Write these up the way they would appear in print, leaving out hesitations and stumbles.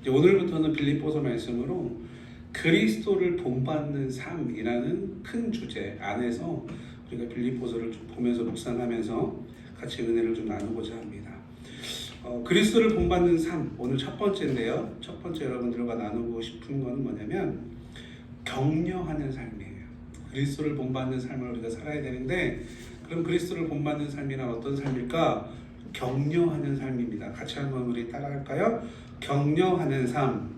이제 오늘부터는 빌립보서 말씀으로 그리스도를 본받는 삶이라는 큰 주제 안에서 우리가 빌립보서를 좀 보면서 묵상하면서 같이 은혜를 좀 나누고자 합니다. 그리스도를 본받는 삶, 오늘 첫 번째인데요. 첫 번째 여러분들과 나누고 싶은 건 뭐냐면 격려하는 삶이에요. 그리스도를 본받는 삶을 우리가 살아야 되는데, 그럼 그리스도를 본받는 삶이란 어떤 삶일까? 격려하는 삶입니다. 같이 한번 우리 따라할까요? 격려하는 삶.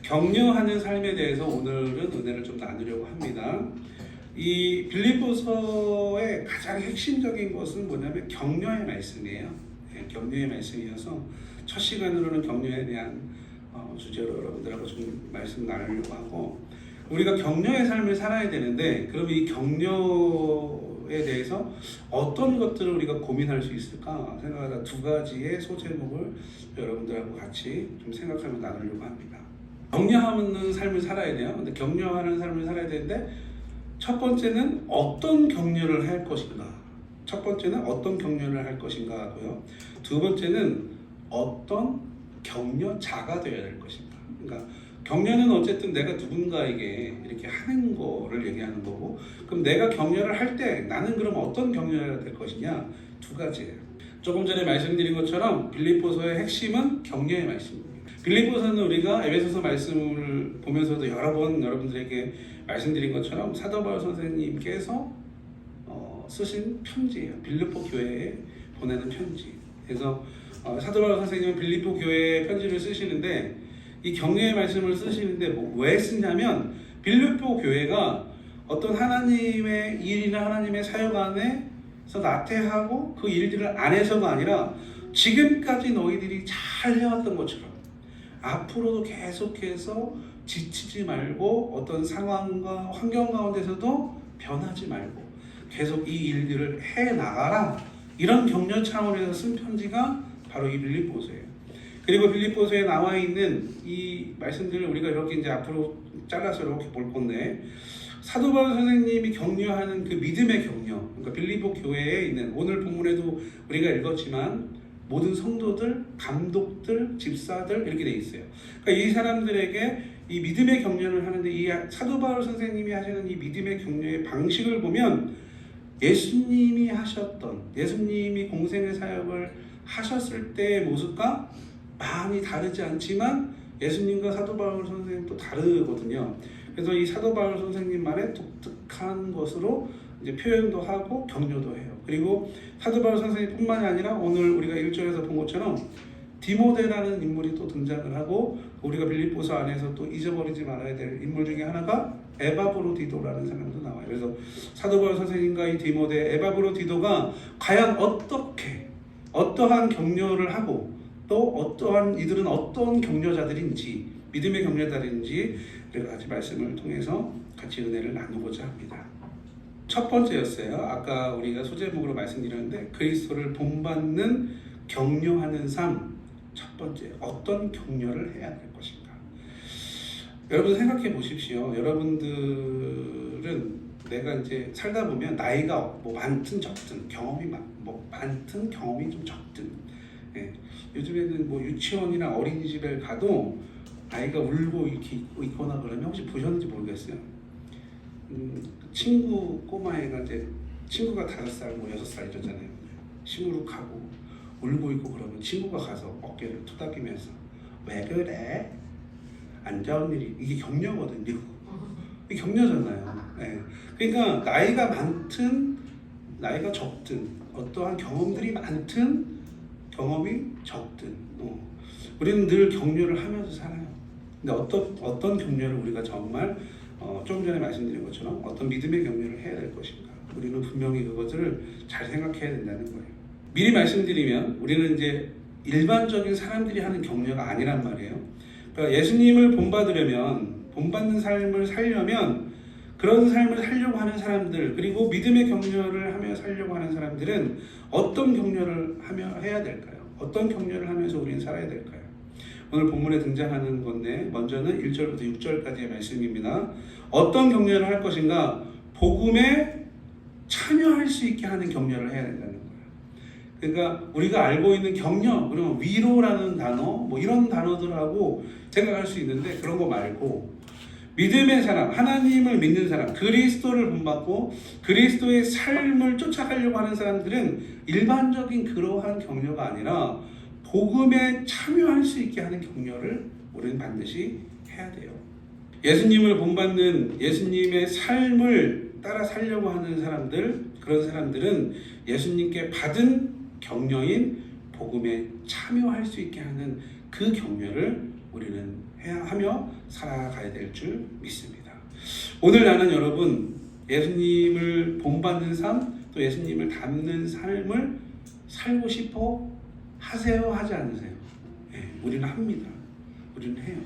격려하는 삶에 대해서 오늘은 은혜를 좀 나누려고 합니다. 이 빌립보서의 가장 핵심적인 것은 뭐냐면 격려의 말씀이에요. 격려의 말씀이어서 첫 시간으로는 격려에 대한 주제로 여러분들하고 좀 말씀 나누려고 하고, 우리가 격려의 삶을 살아야 되는데, 그럼 이 격려에 대해서 어떤 것들을 우리가 고민할 수 있을까 생각하다 두 가지의 소제목을 여러분들하고 같이 좀 생각하며 나누려고 합니다. 격려하는 삶을 살아야 돼요. 근데 격려하는 삶을 살아야 되는데, 첫 번째는 어떤 격려를 할 것인가. 첫 번째는 어떤 격려를 할 것인가 하고요. 두 번째는 어떤 격려자가 되어야 될 것인가. 그러니까 격려는 어쨌든 내가 누군가에게 이렇게 하는 거를 얘기하는 거고, 그럼 내가 격려를 할 때 나는 그럼 어떤 격려가 될 것이냐. 두 가지예요. 조금 전에 말씀드린 것처럼 빌립보서의 핵심은 격려의 말씀입니다. 빌립보서는 우리가 에베소서 말씀을 보면서도 여러 번 여러분들에게 말씀드린 것처럼 사도 바울 선생님께서 쓰신 편지예요. 빌립보 교회에 보내는 편지. 그래서 사도 바울 선생님은 빌립보 교회에 편지를 쓰시는데, 이 격려의 말씀을 쓰시는데 왜 쓰냐면, 빌립보 교회가 어떤 하나님의 일이나 하나님의 사역 안에서 나태하고 그 일들을 안 해서가 아니라 지금까지 너희들이 잘 해왔던 것처럼 앞으로도 계속해서 지치지 말고 어떤 상황과 환경 가운데서도 변하지 말고 계속 이 일들을 해나가라, 이런 격려 차원에서 쓴 편지가 바로 이 빌립보서예요. 그리고 빌립보서에 나와 있는 이 말씀들을 우리가 이렇게 이제 앞으로 잘라서 이렇게 볼 건데, 사도 바울 선생님이 격려하는 그 믿음의 격려, 그러니까 빌립보 교회에 있는, 오늘 본문에도 우리가 읽었지만 모든 성도들, 감독들, 집사들 이렇게 돼 있어요. 그러니까 이 사람들에게 이 믿음의 격려를 하는데, 이 사도 바울 선생님이 하시는 이 믿음의 격려의 방식을 보면 예수님이 하셨던, 예수님이 공생의 사역을 하셨을 때의 모습과 많이 다르지 않지만 예수님과 사도 바울 선생님도 다르거든요. 그래서 이 사도 바울 선생님만의 독특한 것으로 이제 표현도 하고 격려도 해요. 그리고 사도 바울 선생님뿐만이 아니라 오늘 우리가 1절에서 본 것처럼 디모데라는 인물이 또 등장을 하고, 우리가 빌립보서 안에서 또 잊어버리지 말아야 될 인물 중에 하나가 에바브로디도라는 사람도 나와요. 그래서 사도 바울 선생님과 이 디모데, 에바브로디도가 과연 어떠한 격려를 하고 또 어떠한 이들은 어떤 격려자들인지, 믿음의 격려자들인지 같이 말씀을 통해서 같이 은혜를 나누고자 합니다. 첫 번째였어요. 아까 우리가 소제목으로 말씀드렸는데, 그리스도를 본받는 격려하는 삶. 첫 번째, 어떤 격려를 해야 될 것인가. 여러분 생각해 보십시오. 여러분들은 내가 이제 살다 보면 나이가 뭐 많든 적든, 경험이 많든 경험이 좀 적든, 요즘에는 뭐 유치원이나 어린이집에 가도 아이가 울고 이렇게 있거나 그러면 혹시 보셨는지 모르겠어요. 친구 꼬마애가 이제 친구가 5살, 뭐 6살 이러잖아요. 시무룩하고 울고 있고 그러면 친구가 가서 어깨를 투닥이면서 왜 그래? 안 좋은 일이, 이게 격려거든요. 이게 격려잖아요. 그러니까 나이가 많든 나이가 적든, 어떠한 경험들이 많든 경험이 적든, 우리는 늘 격려를 하면서 살아요. 근데 어떤 격려를 우리가 정말 좀 전에 말씀드린 것처럼 어떤 믿음의 격려를 해야 될 것인가, 우리는 분명히 그것을 잘 생각해야 된다는 거예요. 미리 말씀드리면 우리는 이제 일반적인 사람들이 하는 격려가 아니란 말이에요. 그러니까 예수님을 본받는 삶을 살려면, 그런 삶을 살려고 하는 사람들, 그리고 믿음의 격려를 하며 살려고 하는 사람들은 어떤 격려를 해야 될까요? 어떤 격려를 하면서 우리는 살아야 될까요? 오늘 본문에 등장하는 건데, 먼저는 1절부터 6절까지의 말씀입니다. 어떤 격려를 할 것인가? 복음에 참여할 수 있게 하는 격려를 해야 된다는 거예요. 그러니까 우리가 알고 있는 격려, 그리고 위로라는 단어, 뭐 이런 단어들하고 생각할 수 있는데 그런 거 말고 믿음의 사람, 하나님을 믿는 사람, 그리스도를 본받고 그리스도의 삶을 쫓아가려고 하는 사람들은 일반적인 그러한 격려가 아니라 복음에 참여할 수 있게 하는 격려를 우리는 반드시 해야 돼요. 예수님을 본받는 예수님의 삶을 따라 살려고 하는 사람들, 그런 사람들은 예수님께 받은 격려인 복음에 참여할 수 있게 하는 그 격려를 우리는 하며 살아가야 될 줄 믿습니다. 오늘 나는 여러분 예수님을 본받는 삶, 또 예수님을 닮는 삶을 살고 싶어 하세요? 하지 않으세요? 네, 우리는 합니다. 우리는 해요.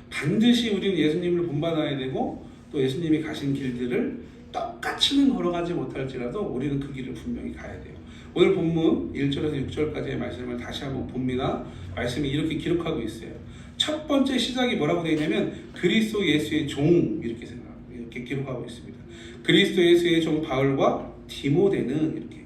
반드시 우리는 예수님을 본받아야 되고 또 예수님이 가신 길들을 똑같이는 걸어가지 못할지라도 우리는 그 길을 분명히 가야 돼요. 오늘 본문 1절에서 6절까지의 말씀을 다시 한번 봅니다. 말씀이 이렇게 기록하고 있어요. 첫 번째 시작이 뭐라고 되어 있냐면 그리스도 예수의 종 이렇게 기록하고 있습니다. 그리스도 예수의 종 바울과 디모데는 이렇게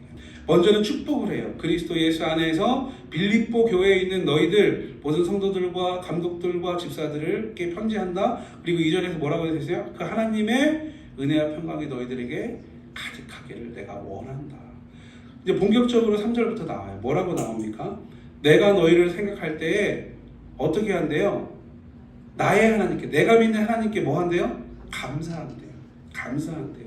먼저는 축복을 해요. 그리스도 예수 안에서 빌립보 교회에 있는 너희들 모든 성도들과 감독들과 집사들에게 편지한다. 그리고 2절에서 뭐라고 되어 있어요? 그 하나님의 은혜와 평강이 너희들에게 가득하기를 내가 원한다. 이제 본격적으로 3절부터 나와요. 뭐라고 나옵니까? 내가 너희를 생각할 때에 어떻게 한대요? 나의 하나님께, 내가 믿는 하나님께 뭐 한대요? 감사한대요. 감사한대요.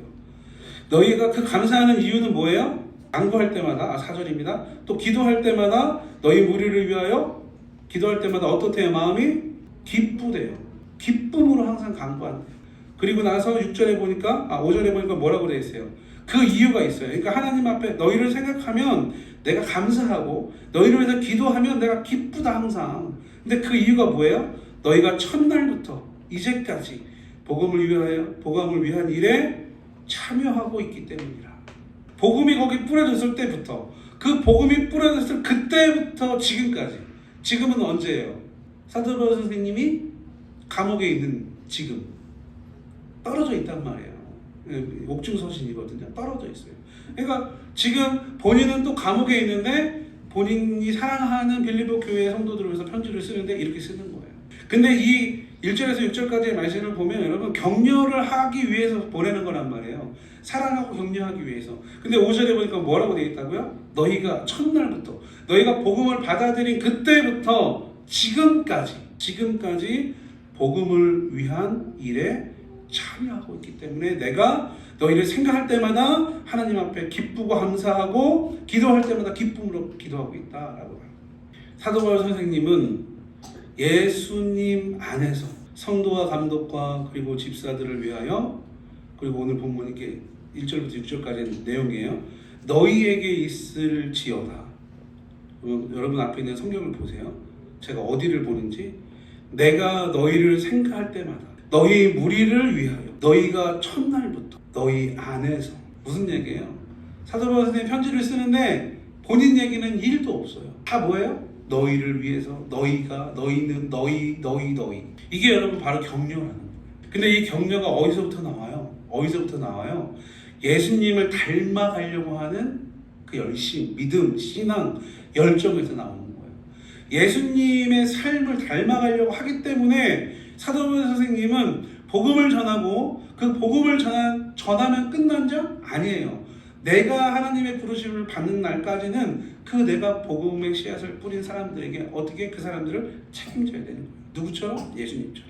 너희가 그 감사하는 이유는 뭐예요? 간구할 때마다, 4절입니다. 또 기도할 때마다 너희 무리를 위하여 기도할 때마다 어떻대요? 마음이 기쁘대요. 기쁨으로 항상 간구한대요. 그리고 나서 6절에 보니까, 5절에 보니까 뭐라고 되어 있어요? 그 이유가 있어요. 그러니까 하나님 앞에 너희를 생각하면 내가 감사하고 너희를 위해서 기도하면 내가 기쁘다 항상. 근데 그 이유가 뭐예요? 너희가 첫날부터 이제까지 복음을 위한 일에 참여하고 있기 때문이라. 복음이 거기 뿌려졌을 때부터, 그 복음이 뿌려졌을 그때부터 지금까지. 지금은 언제예요? 사도 바울 선생님이 감옥에 있는 지금 떨어져 있단 말이에요. 옥중서신이거든요. 떨어져 있어요. 그러니까 지금 본인은 또 감옥에 있는데 본인이 사랑하는 빌립보 교회 성도들을 위해서 편지를 쓰는데 이렇게 쓰는 거예요. 근데 이 1절에서 6절까지의 말씀을 보면 여러분 격려를 하기 위해서 보내는 거란 말이에요. 사랑하고 격려하기 위해서. 근데 5절에 보니까 뭐라고 되어 있다고요? 너희가 첫날부터, 너희가 복음을 받아들인 그때부터 지금까지 복음을 위한 일에 참여하고 있기 때문에 내가 너희를 생각할 때마다 하나님 앞에 기쁘고 감사하고 기도할 때마다 기쁨으로 기도하고 있다라고 해요. 사도 바울 선생님은 예수님 안에서 성도와 감독과 그리고 집사들을 위하여, 그리고 오늘 본문 이렇게 1절부터 6절까지 내용이에요. 너희에게 있을지어다. 여러분 앞에 있는 성경을 보세요. 제가 어디를 보는지. 내가 너희를 생각할 때마다 너희 무리를 위하여, 너희가 첫날부터 너희 안에서. 무슨 얘기예요? 사도 바울 선생님 편지를 쓰는데 본인 얘기는 1도 없어요. 다 뭐예요? 너희를 위해서, 너희가, 너희는, 너희. 이게 여러분 바로 격려라는 거예요. 근데 이 격려가 어디서부터 나와요? 예수님을 닮아가려고 하는 그 열심, 믿음, 신앙, 열정에서 나오는 거예요. 예수님의 삶을 닮아가려고 하기 때문에 사도 바울 선생님은 복음을 전하고 그 복음을 전하면 끝난 점 아니에요. 내가 하나님의 부르심을 받는 날까지는 그 내가 복음의 씨앗을 뿌린 사람들에게 어떻게 그 사람들을 책임져야 되는 거예요. 누구처럼? 예수님처럼.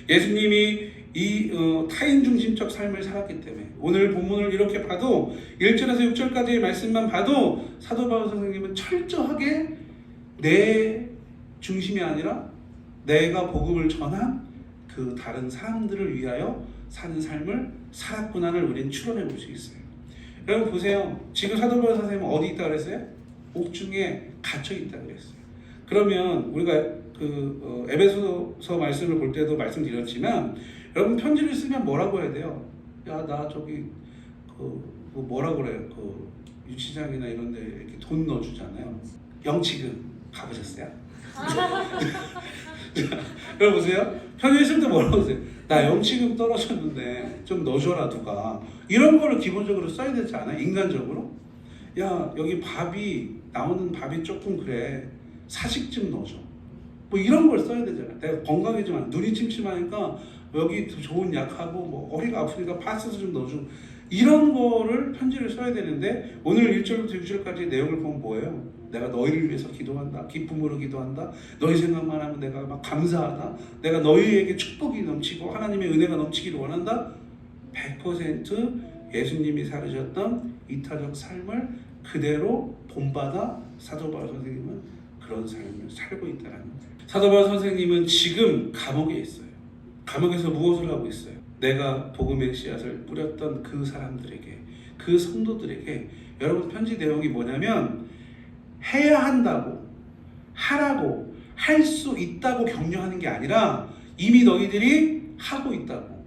예수님이 이 타인 중심적 삶을 살았기 때문에 오늘 본문을 이렇게 봐도 1절에서 6절까지의 말씀만 봐도 사도 바울 선생님은 철저하게 내 중심이 아니라 내가 복음을 전한 그 다른 사람들을 위하여 사는 삶을 살았구나를 우리는 추론해 볼 수 있어요. 여러분 보세요. 지금 사도 바울 선생님은 어디 있다 그랬어요? 옥중에 갇혀 있다 그랬어요. 그러면 우리가 에베소서 말씀을 볼 때도 말씀드렸지만 여러분 편지를 쓰면 뭐라고 해야 돼요? 야, 나 저기 뭐라 그래요? 유치장이나 이런 데 이렇게 돈 넣어주잖아요. 영치금 가보셨어요? 여러분 보세요. 편지 쓸 때 뭐라고 하세요? 나 영치금 떨어졌는데 좀 넣어줘라 누가. 이런 거를 기본적으로 써야 되지 않아요? 인간적으로? 야, 여기 밥이 나오는 밥이 조금 그래. 사식 좀 넣어줘. 뭐 이런 걸 써야 되잖아. 내가 건강해지만 눈이 침침하니까 여기 좋은 약하고 뭐 허리가 아프니까 파스도 좀 넣어줘. 이런 거를 편지를 써야 되는데 오늘 1절부터 6절까지 내용을 보면 뭐예요? 내가 너희를 위해서 기도한다. 기쁨으로 기도한다. 너희 생각만 하면 내가 막 감사하다. 내가 너희에게 축복이 넘치고 하나님의 은혜가 넘치기를 원한다. 100% 예수님이 살으셨던 이타적 삶을 그대로 본받아 사도 바울 선생님은 그런 삶을 살고 있다는 거예요. 사도 바울 선생님은 지금 감옥에 있어요. 감옥에서 무엇을 하고 있어요? 내가 복음의 씨앗을 뿌렸던 그 사람들에게, 그 성도들에게, 여러분 편지 내용이 뭐냐면 해야 한다고, 하라고, 할 수 있다고 격려하는 게 아니라 이미 너희들이 하고 있다고,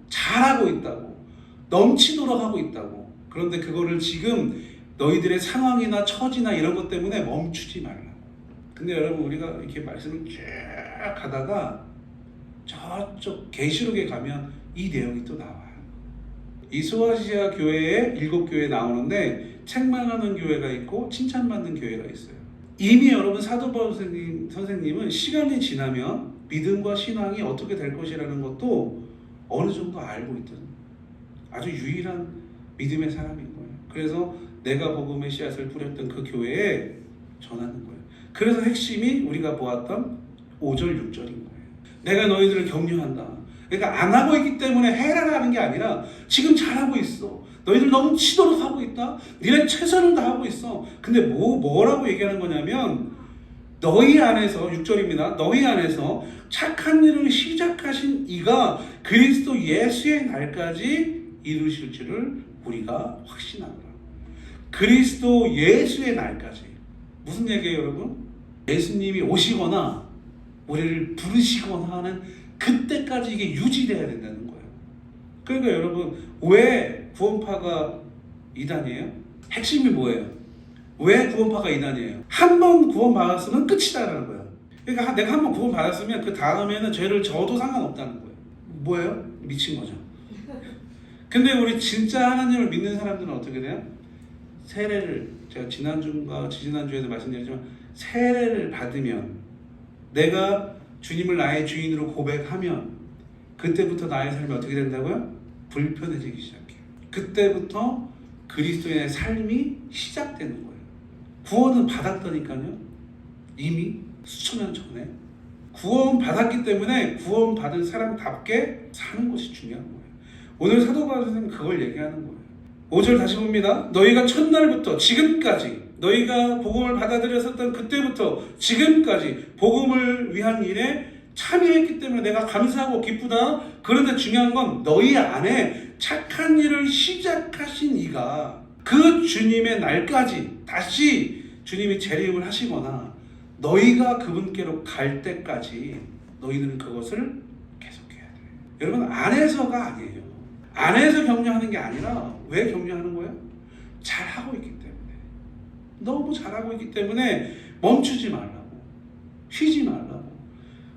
잘하고 있다고, 넘치도록 하고 있다고. 그런데 그거를 지금 너희들의 상황이나 처지나 이런 것 때문에 멈추지 말라고. 근데 여러분 우리가 이렇게 말씀을 쭉 가다가 저쪽 계시록에 가면 이 내용이 또 나와요. 이 소아시아 교회에 7교회 나오는데 책망하는 교회가 있고 칭찬받는 교회가 있어요. 이미 여러분 사도 바울 선생님은 시간이 지나면 믿음과 신앙이 어떻게 될 것이라는 것도 어느 정도 알고 있던 아주 유일한 믿음의 사람인 거예요. 그래서 내가 복음의 씨앗을 뿌렸던 그 교회에 전하는 거예요. 그래서 핵심이 우리가 보았던 5절, 6절인 거예요. 내가 너희들을 격려한다. 그러니까 안 하고 있기 때문에 해라라는 게 아니라 지금 잘하고 있어. 너희들 넘치도록 하고 있다. 니네 최선을 다하고 있어. 근데 뭐라고 얘기하는 거냐면 너희 안에서 6절입니다. 너희 안에서 착한 일을 시작하신 이가 그리스도 예수의 날까지 이루실 줄을 우리가 확신하노라. 그리스도 예수의 날까지. 무슨 얘기예요, 여러분? 예수님이 오시거나 우리를 부르시거나 하는 그때까지 이게 유지돼야 된다는 거예요. 그러니까 여러분 왜 구원파가 이단이에요? 핵심이 뭐예요? 왜 구원파가 이단이에요? 한 번 구원받았으면 끝이다라는 거예요. 그러니까 내가 한 번 구원받았으면 그 다음에는 죄를 져도 상관없다는 거예요. 뭐예요? 미친 거죠. 근데 우리 진짜 하나님을 믿는 사람들은 어떻게 돼요? 세례를, 제가 지난주인가 지지난주에도 말씀드렸지만 세례를 받으면, 내가 주님을 나의 주인으로 고백하면 그때부터 나의 삶이 어떻게 된다고요? 불편해지기 시작해요. 그때부터 그리스도의 삶이 시작되는 거예요. 구원은 받았다니까요. 이미 수천 년 전에 구원 받았기 때문에 구원 받은 사람답게 사는 것이 중요한 거예요. 오늘 사도 바울 선생님은 그걸 얘기하는 거예요. 5절 다시 봅니다. 너희가 첫날부터 지금까지, 너희가 복음을 받아들였었던 그때부터 지금까지 복음을 위한 일에 참여했기 때문에 내가 감사하고 기쁘다. 그런데 중요한 건 너희 안에 착한 일을 시작하신 이가 그 주님의 날까지 다시 주님이 재림을 하시거나 너희가 그분께로 갈 때까지 너희들은 그것을 계속해야 돼요. 여러분 안에서가 아니에요. 안에서 격려하는 게 아니라 왜 격려하는 거예요? 잘하고 있기 때문에. 너무 잘하고 있기 때문에 멈추지 말라고, 쉬지 말라고.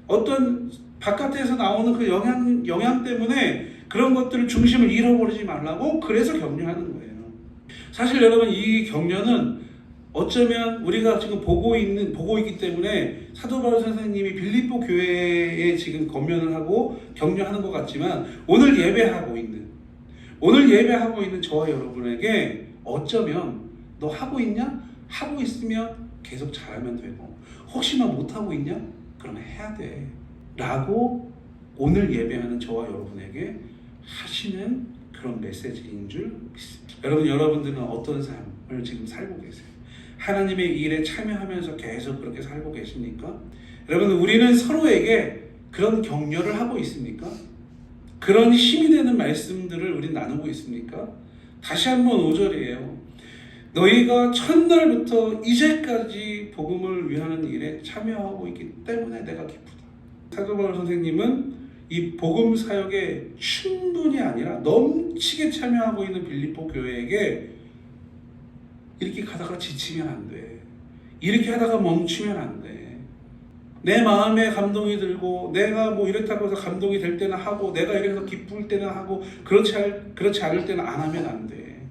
어떤 바깥에서 나오는 그 영향 때문에 그런 것들을 중심을 잃어버리지 말라고, 그래서 격려하는 거예요. 사실 여러분 이 격려는 어쩌면 우리가 지금 보고 있기 때문에 사도 바울 선생님이 빌립보 교회에 지금 권면을 하고 격려하는 것 같지만 오늘 예배하고 있는 저와 여러분에게 어쩌면 너 하고 있냐? 하고 있으면 계속 잘하면 되고, 혹시나 못하고 있냐? 그러면 해야 돼 라고 오늘 예배하는 저와 여러분에게 하시는 그런 메시지인 줄 믿습니다. 여러분들은 어떤 삶을 지금 살고 계세요? 하나님의 일에 참여하면서 계속 그렇게 살고 계십니까? 여러분 우리는 서로에게 그런 격려를 하고 있습니까? 그런 힘이 되는 말씀들을 우리 나누고 있습니까? 다시 한번 5절이에요. 너희가 첫날부터 이제까지 복음을 위하는 일에 참여하고 있기 때문에 내가 기쁘다. 사도 바울 선생님은 이 복음 사역에 충분히 아니라 넘치게 참여하고 있는 빌립보 교회에게 이렇게 가다가 지치면 안 돼. 이렇게 하다가 멈추면 안 돼. 내 마음에 감동이 들고 내가 뭐 이렇다고 해서 감동이 될 때는 하고, 내가 이래서 기쁠 때는 하고, 그렇지 않을 때는 안 하면 안 돼.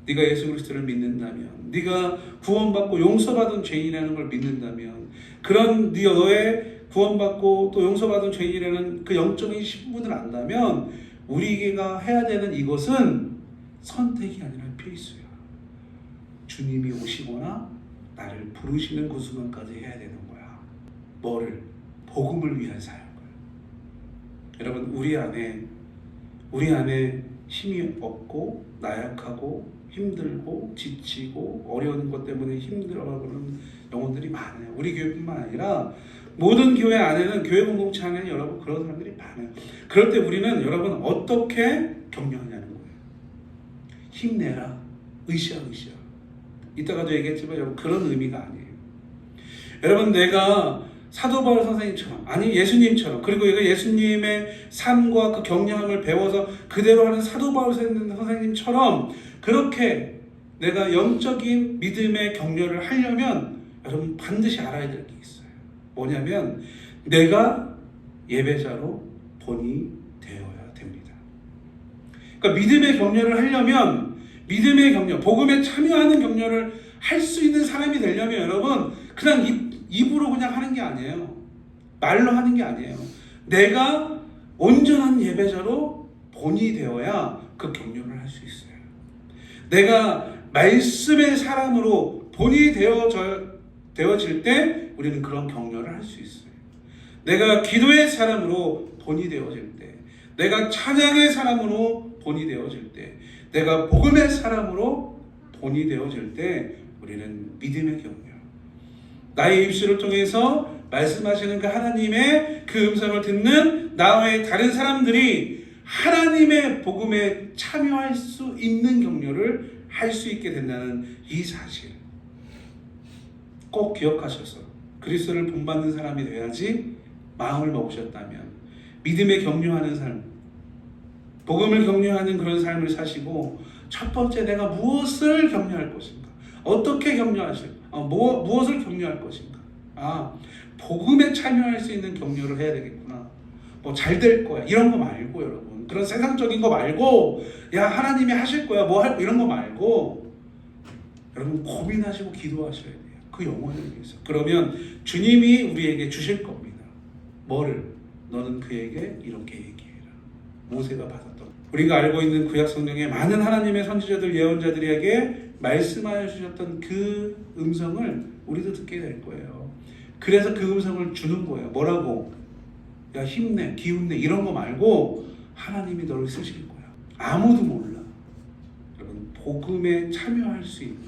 네가 예수 그리스도를 믿는다면, 네가 구원받고 용서받은 죄인이라는 걸 믿는다면, 그런 너의 구원받고 또 용서받은 죄인이라는 그 영적인 신분을 안다면 우리가 해야 되는 이것은 선택이 아니라 필수야. 주님이 오시거나 나를 부르시는 그 순간까지 해야 되는 거야. 뭐를? 복음을 위한 사역을. 여러분, 우리 안에 힘이 없고 나약하고 힘들고 지치고 어려운 것 때문에 힘들어하는 영혼들이 많아요. 우리 교회뿐만 아니라 모든 교회 안에는, 교회 공동체 안에는 여러분 그런 사람들이 많아요. 그럴 때 우리는 여러분 어떻게 격려하냐는 거예요. 힘내라, 으쌰. 이따가도 얘기했지만 여러분 그런 의미가 아니에요. 여러분, 내가 사도 바울 선생님처럼, 아니 예수님처럼, 그리고 이거 예수님의 삶과 그 격려함을 배워서 그대로 하는 사도 바울 선생님처럼 그렇게 내가 영적인 믿음의 격려를 하려면 여러분 반드시 알아야 될 게 있어요. 뭐냐면 내가 예배자로 본이 되어야 됩니다. 그러니까 믿음의 격려를 하려면, 믿음의 격려, 복음에 참여하는 격려를 할 수 있는 사람이 되려면 여러분 그냥 입으로 그냥 하는 게 아니에요. 말로 하는 게 아니에요. 내가 온전한 예배자로 본이 되어야 그 격려를 할 수 있어요. 내가 말씀의 사람으로 본이 되어질 때 우리는 그런 격려를 할 수 있어요. 내가 기도의 사람으로 본이 되어질 때, 내가 찬양의 사람으로 본이 되어질 때, 내가 복음의 사람으로 본이 되어질 때 우리는 믿음의 격려, 나의 입술을 통해서 말씀하시는 그 하나님의 그 음성을 듣는 나와의 다른 사람들이 하나님의 복음에 참여할 수 있는 격려를 할 수 있게 된다는 이 사실 꼭 기억하셔서 그리스도를 본받는 사람이 돼야지 마음을 먹으셨다면 믿음에 격려하는 삶, 복음을 격려하는 그런 삶을 사시고, 첫 번째 내가 무엇을 격려할 것인가, 어떻게 격려하실까, 무엇을 격려할 것인가, 복음에 참여할 수 있는 격려를 해야 되겠구나, 뭐 잘 될 거야 이런 거 말고, 여러분 그런 세상적인 거 말고, 야 하나님이 하실 거야 뭐 할 이런 거 말고, 여러분 고민하시고 기도하셔야 돼요. 그 영혼을 위해서. 그러면 주님이 우리에게 주실 겁니다. 뭐를? 너는 그에게 이렇게 얘기해라. 모세가 받았던, 우리가 알고 있는 구약 성경의 많은 하나님의 선지자들, 예언자들에게 말씀하여 주셨던 그 음성을 우리도 듣게 될 거예요. 그래서 그 음성을 주는 거예요. 뭐라고? 야 힘내, 기운내 이런 거 말고 하나님이 너를 쓰실 거야. 아무도 몰라. 여러분 복음에 참여할 수 있는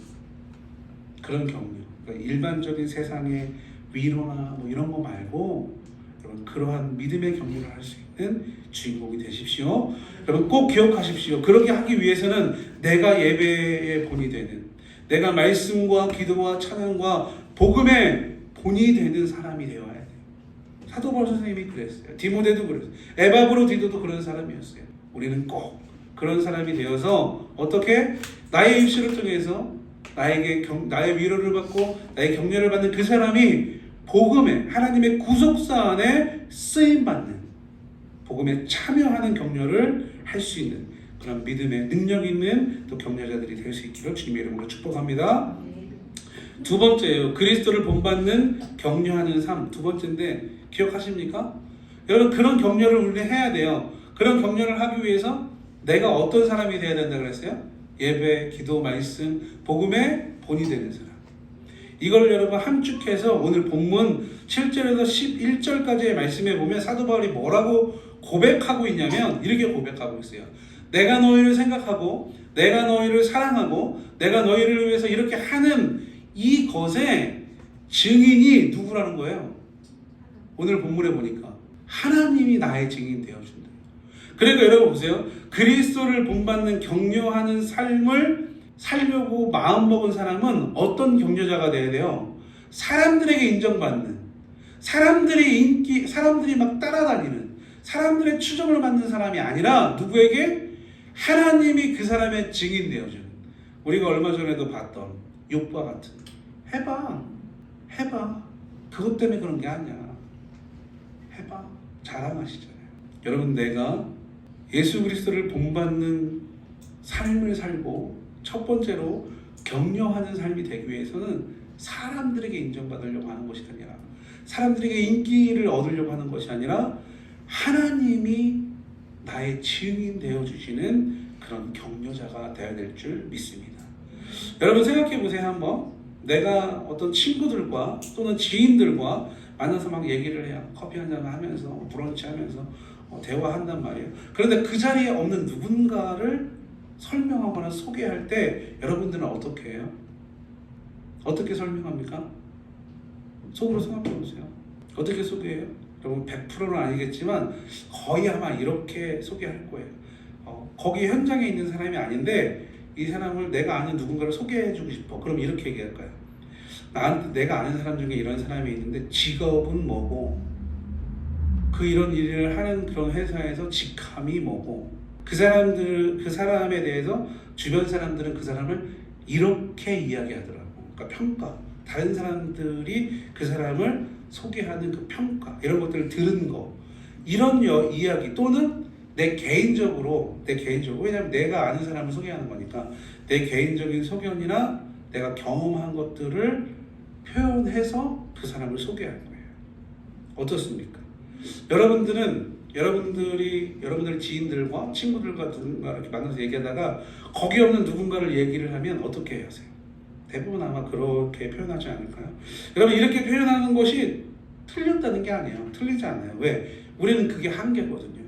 그런 격려, 그러니까 일반적인 세상의 위로나 뭐 이런 거 말고 여러분 그러한 믿음의 격려를 할 수 있는 주인공이 되십시오. 여러분 꼭 기억하십시오. 그렇게 하기 위해서는 내가 예배의 본이 되는, 내가 말씀과 기도와 찬양과 복음의 본이 되는 사람이 되어야 돼요. 사도 바울 선생님이 그랬어요. 디모데도 그랬어요. 에바브로디도도 그런 사람이었어요. 우리는 꼭 그런 사람이 되어서 어떻게 나의 입술을 통해서 나의 위로를 받고 나의 격려를 받는 그 사람이 복음에, 하나님의 구속사 안에 쓰임받는, 복음에 참여하는 격려를 할 수 있는 그런 믿음의 능력 있는 또 격려자들이 될 수 있기를 주님의 이름으로 축복합니다. 두 번째예요. 그리스도를 본받는 격려하는 삶. 두 번째인데 기억하십니까? 여러분 그런 격려를 우리는 해야 돼요. 그런 격려를 하기 위해서 내가 어떤 사람이 되어야 된다 그랬어요? 예배, 기도, 말씀, 복음의 본이 되는 사람. 이걸 여러분 함축해서 오늘 본문 7절에서 11절까지의 말씀에 보면 사도 바울이 뭐라고 고백하고 있냐면 이렇게 고백하고 있어요. 내가 너희를 생각하고 내가 너희를 사랑하고 내가 너희를 위해서 이렇게 하는 이것의 증인이 누구라는 거예요? 오늘 본문에 보니까 하나님이 나의 증인 되어준다. 그러니까 여러분 보세요. 그리스도를 본받는 격려하는 삶을 살려고 마음먹은 사람은 어떤 격려자가 돼야 돼요? 사람들에게 인정받는, 사람들이 막 따라다니는, 사람들의 추종을 받는 사람이 아니라 누구에게? 하나님이 그 사람의 증인 되어주는. 우리가 얼마 전에도 봤던 욥과 같은, 해봐 그것 때문에 그런 게 아니야. 해봐. 자랑하시잖아요. 여러분 내가 예수 그리스도를 본받는 삶을 살고 첫 번째로 격려하는 삶이 되기 위해서는 사람들에게 인정받으려고 하는 것이 아니라, 사람들에게 인기를 얻으려고 하는 것이 아니라 하나님이 나의 증인 되어 주시는 그런 격려자가 되어야 될 줄 믿습니다. 여러분 생각해 보세요. 한번 내가 어떤 친구들과 또는 지인들과 만나서 막 얘기를 해요. 커피 한잔 하면서 브런치 하면서 대화한단 말이에요. 그런데 그 자리에 없는 누군가를 설명하거나 소개할 때 여러분들은 어떻게 해요? 어떻게 설명합니까? 속으로 생각해 보세요. 어떻게 소개해요? 여러분 100%는 아니겠지만 거의 아마 이렇게 소개할 거예요. 거기 현장에 있는 사람이 아닌데 이 사람을 내가 아는 누군가를 소개해주고 싶어. 그럼 이렇게 얘기할 거예요. 내가 아는 사람 중에 이런 사람이 있는데 직업은 뭐고, 그 이런 일을 하는 그런 회사에서 직함이 뭐고, 그 사람에 대해서 주변 사람들은 그 사람을 이렇게 이야기하더라고. 그러니까 평가. 다른 사람들이 그 사람을 소개하는 그 평가, 이런 것들을 들은 거, 이런 이야기 또는 내 개인적으로 왜냐하면 내가 아는 사람을 소개하는 거니까 내 개인적인 소견이나 내가 경험한 것들을 표현해서 그 사람을 소개할 거예요. 어떻습니까? 여러분들이 지인들과 친구들과 누군가 이렇게 만나서 얘기하다가 거기 없는 누군가를 얘기를 하면 어떻게 하세요? 대부분 아마 그렇게 표현하지 않을까요? 여러분 이렇게 표현하는 것이 틀렸다는 게 아니에요. 틀리지 않아요. 왜? 우리는 그게 한계거든요.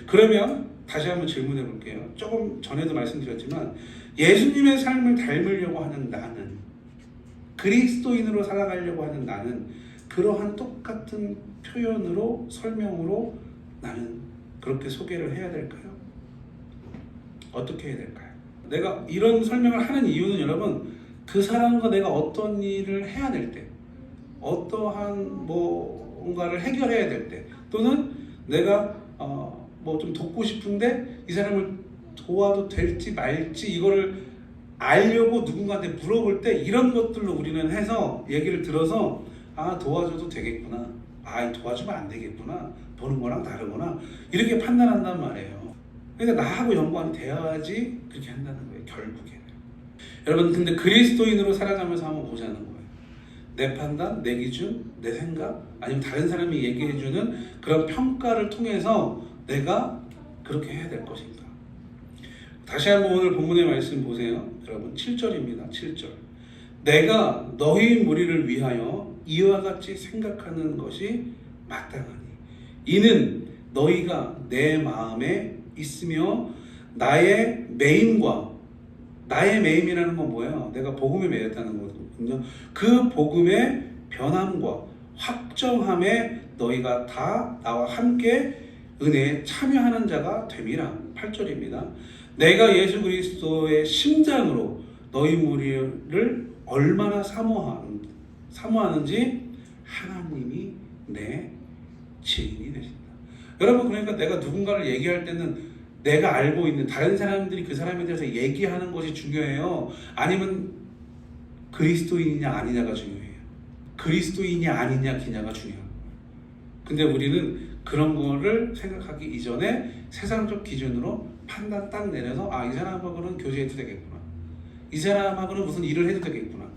그러면 다시 한번 질문해 볼게요. 조금 전에도 말씀드렸지만 예수님의 삶을 닮으려고 하는 나는, 그리스도인으로 살아가려고 하는 나는 그러한 똑같은 표현으로 설명으로 나는 그렇게 소개를 해야 될까요? 어떻게 해야 될까요? 내가 이런 설명을 하는 이유는 여러분 그 사람과 내가 어떤 일을 해야 될 때, 어떠한 뭔가를 해결해야 될 때, 또는 내가 뭐 좀 돕고 싶은데 이 사람을 도와도 될지 말지 이거를 알려고 누군가한테 물어볼 때 이런 것들로 우리는 해서 얘기를 들어서 도와줘도 되겠구나, 도와주면 안 되겠구나, 보는 거랑 다르구나 이렇게 판단한단 말이에요. 그러니까 나하고 연관이 돼야지 그렇게 한다는 거예요. 결국에는 여러분 근데 그리스도인으로 살아가면서 한번 보자는 거예요. 내 판단, 내 기준, 내 생각 아니면 다른 사람이 얘기해주는 그런 평가를 통해서 내가 그렇게 해야 될 것인가. 다시 한번 오늘 본문의 말씀 보세요. 여러분 7절입니다. 7절. 내가 너희 무리를 위하여 이와 같이 생각하는 것이 마땅하니 이는 너희가 내 마음에 있으며 나의 매임이라는 건 뭐예요? 내가 복음에 매였다는 거거든요. 그 복음의 변함과 확정함에 너희가 다 나와 함께 은혜에 참여하는 자가 됨이라. 8절입니다. 내가 예수 그리스도의 심장으로 너희 무리를 얼마나 사모하는지 하나님이 내 증인이 되신다. 여러분 그러니까 내가 누군가를 얘기할 때는 내가 알고 있는 다른 사람들이 그 사람에 대해서 얘기하는 것이 중요해요? 아니면 그리스도인이냐 아니냐가 중요해요? 그리스도인이 아니냐 기냐가 중요해요. 근데 우리는 그런 거를 생각하기 이전에 세상적 기준으로 판단 딱 내려서 이 사람하고는 교제해도 되겠구나, 이 사람하고는 무슨 일을 해도 되겠구나,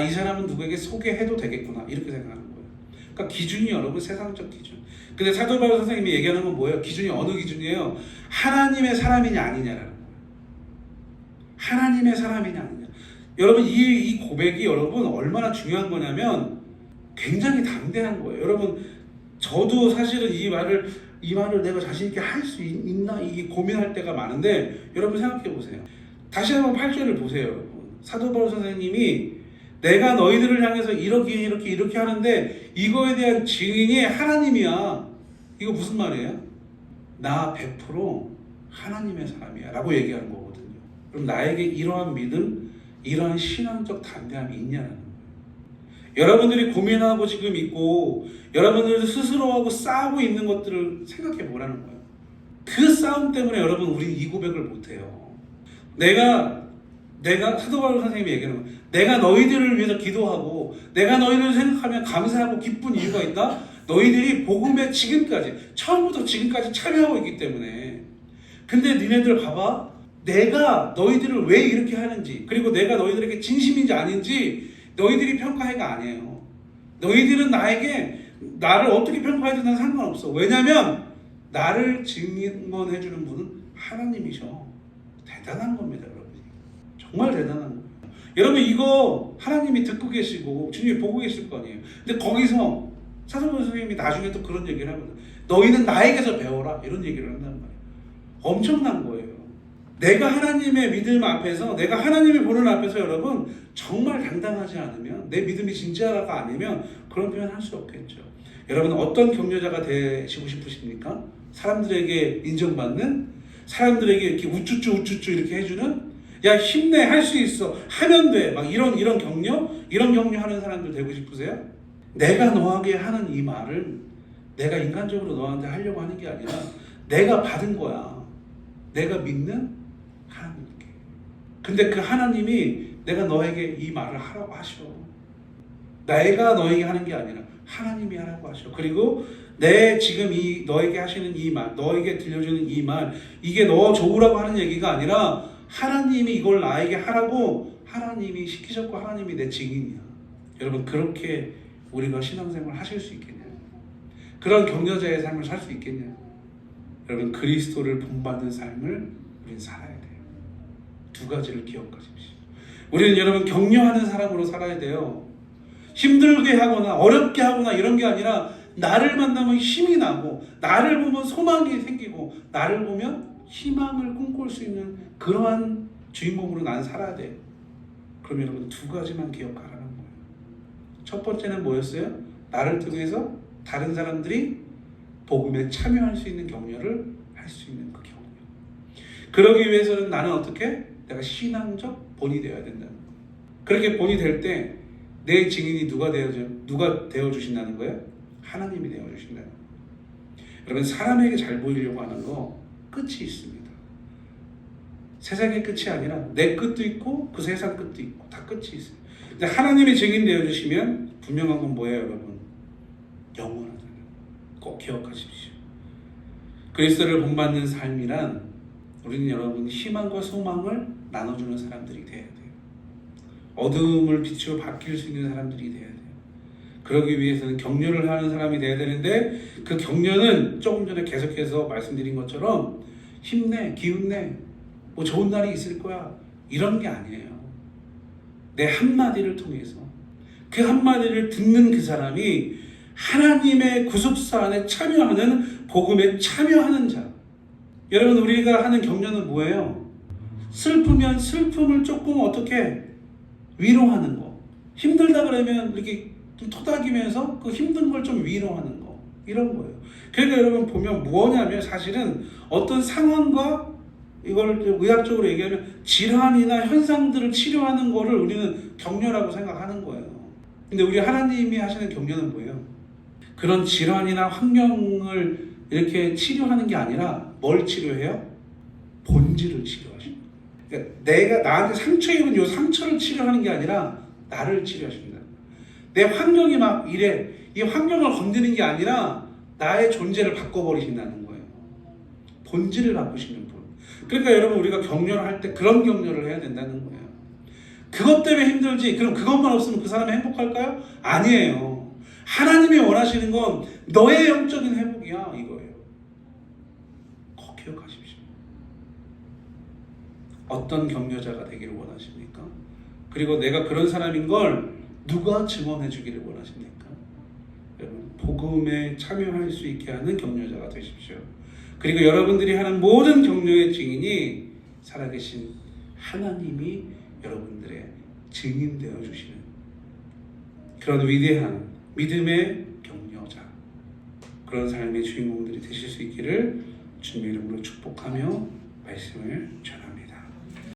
이 사람은 누구에게 소개해도 되겠구나 이렇게 생각하는 거예요. 그러니까 기준이 여러분 세상적 기준. 근데 사도 바울 선생님이 얘기하는 건 뭐예요? 기준이 어느 기준이에요? 하나님의 사람이냐 아니냐라는 거예요. 하나님의 사람이냐 아니냐. 여러분 이 고백이 여러분 얼마나 중요한 거냐면 굉장히 담대한 거예요. 여러분 저도 사실은 이 말을 내가 자신 있게 할 수 있나 이 고민할 때가 많은데 여러분 생각해 보세요. 다시 한번 8절을 보세요. 여러분 사도 바울 선생님이 내가 너희들을 향해서 이렇게 하는데 이거에 대한 증인이 하나님이야. 이거 무슨 말이에요? 나 100% 하나님의 사람이야 라고 얘기하는 거거든요. 그럼 나에게 이러한 믿음, 이러한 신앙적 담대함이 있냐는 거예요. 여러분들이 고민하고 지금 있고 여러분들 스스로하고 싸우고 있는 것들을 생각해 보라는 거예요. 그 싸움 때문에 여러분 우리 이 고백을 못해요. 내가 사도 바울 선생님이 얘기하는 거예요. 내가 너희들을 위해서 기도하고 내가 너희를 생각하면 감사하고 기쁜 이유가 있다. 너희들이 복음에 처음부터 지금까지 참여하고 있기 때문에. 근데 니네들 봐봐. 내가 너희들을 왜 이렇게 하는지, 그리고 내가 너희들에게 진심인지 아닌지 너희들이 평가해가 아니에요. 너희들은 나를 어떻게 평가해도 난 상관없어. 왜냐하면 나를 증언해주는 분은 하나님이셔. 대단한 겁니다, 여러분. 정말 대단한 거예요. 여러분, 이거 하나님이 듣고 계시고 주님이 보고 계실 거 아니에요. 근데 거기서 차성근 선생님이 나중에 또 그런 얘기를 하거든. 너희는 나에게서 배워라, 이런 얘기를 한단 말이에요. 엄청난 거예요. 내가 하나님의 믿음 앞에서, 내가 하나님이 보는 앞에서 여러분 정말 당당하지 않으면, 내 믿음이 진지하다가 아니면 그런 표현 할 수 없겠죠. 여러분, 어떤 격려자가 되시고 싶으십니까? 사람들에게 인정받는, 사람들에게 이렇게 우쭈쭈 이렇게 해주는, 야 힘내, 할 수 있어, 하면 돼, 막 이런 격려하는 사람들 되고 싶으세요? 내가 너에게 하는 이 말을 내가 인간적으로 너한테 하려고 하는 게 아니라 내가 받은 거야. 내가 믿는 하나님께. 근데 그 하나님이 내가 너에게 이 말을 하라고 하셔. 내가 너에게 하는 게 아니라 하나님이 하라고 하셔. 그리고 내 지금 너에게 하시는 이 말, 너에게 들려주는 이 말, 이게 너 좋으라고 하는 얘기가 아니라 하나님이 이걸 나에게 하라고 하나님이 시키셨고 하나님이 내 증인이야. 여러분, 그렇게 우리가 신앙생활 하실 수 있겠냐? 그런 격려자의 삶을 살 수 있겠냐? 여러분, 그리스도를 본받는 삶을 우리는 살아야 돼요. 두 가지를 기억하십시오. 우리는 여러분 격려하는 사람으로 살아야 돼요. 힘들게 하거나 어렵게 하거나 이런 게 아니라 나를 만나면 힘이 나고, 나를 보면 소망이 생기고, 나를 보면 희망을 꿈꿀 수 있는 그러한 주인공으로 나는 살아야 돼요. 그럼 여러분 두 가지만 기억하라는 거예요. 첫 번째는 뭐였어요? 나를 통해서 다른 사람들이 복음에 참여할 수 있는 격려를 할 수 있는 그 격려. 그러기 위해서는 나는 어떻게? 내가 신앙적 본이 되어야 된다는 거예요. 그렇게 본이 될 때 내 증인이 누가 되어주신다는 거예요? 하나님이 되어주신다는 거예요. 여러분, 사람에게 잘 보이려고 하는 거 끝이 있습니다. 세상의 끝이 아니라 내 끝도 있고 그 세상 끝도 있고 다 끝이 있어요. 근데 하나님이 증인 되어주시면 분명한 건 뭐예요, 여러분? 영원하잖아요. 꼭 기억하십시오. 그리스도를 본받는 삶이란 우리는 여러분 희망과 소망을 나눠주는 사람들이 돼야 돼요. 어둠을 빛으로 바뀔 수 있는 사람들이 돼야 돼요. 그러기 위해서는 격려를 하는 사람이 돼야 되는데, 그 격려는 조금 전에 계속해서 말씀드린 것처럼 힘내, 기운내, 뭐 좋은 날이 있을 거야, 이런 게 아니에요. 내 한마디를 통해서, 그 한마디를 듣는 그 사람이 하나님의 구속사 안에 참여하는, 복음에 참여하는 자. 여러분, 우리가 하는 격려는 뭐예요? 슬프면 슬픔을 조금 어떻게 위로하는 거. 힘들다 그러면 이렇게 좀 토닥이면서 그 힘든 걸 좀 위로하는 거. 이런 거예요. 그러니까 여러분 보면 뭐냐면 사실은 어떤 상황과 이걸 의학적으로 얘기하면 질환이나 현상들을 치료하는 거를 우리는 격려라고 생각하는 거예요. 근데 우리 하나님이 하시는 격려는 뭐예요? 그런 질환이나 환경을 이렇게 치료하는 게 아니라 뭘 치료해요? 본질을 치료하십니다. 그러니까 내가 나한테 상처 입은 이 상처를 치료하는 게 아니라 나를 치료하십니다. 내 환경이 막 이래, 이 환경을 건드리는 게 아니라 나의 존재를 바꿔버리신다는 거예요. 본질을 바꾸시는 분. 그러니까 여러분, 우리가 격려를 할 때 그런 격려를 해야 된다는 거예요. 그것 때문에 힘들지, 그럼 그것만 없으면 그 사람이 행복할까요? 아니에요. 하나님이 원하시는 건 너의 영적인 회복이야, 이거예요. 꼭 기억하십시오. 어떤 격려자가 되기를 원하십니까? 그리고 내가 그런 사람인 걸 누가 증언해 주기를 원하십니까? 여러분, 복음에 참여할 수 있게 하는 격려자가 되십시오. 그리고 여러분들이 하는 모든 격려의 증인이 살아계신 하나님이 여러분들의 증인 되어 주시는 그런 위대한 믿음의 격려자, 그런 삶의 주인공들이 되실 수 있기를 주님의 이름으로 축복하며 말씀을 전합니다.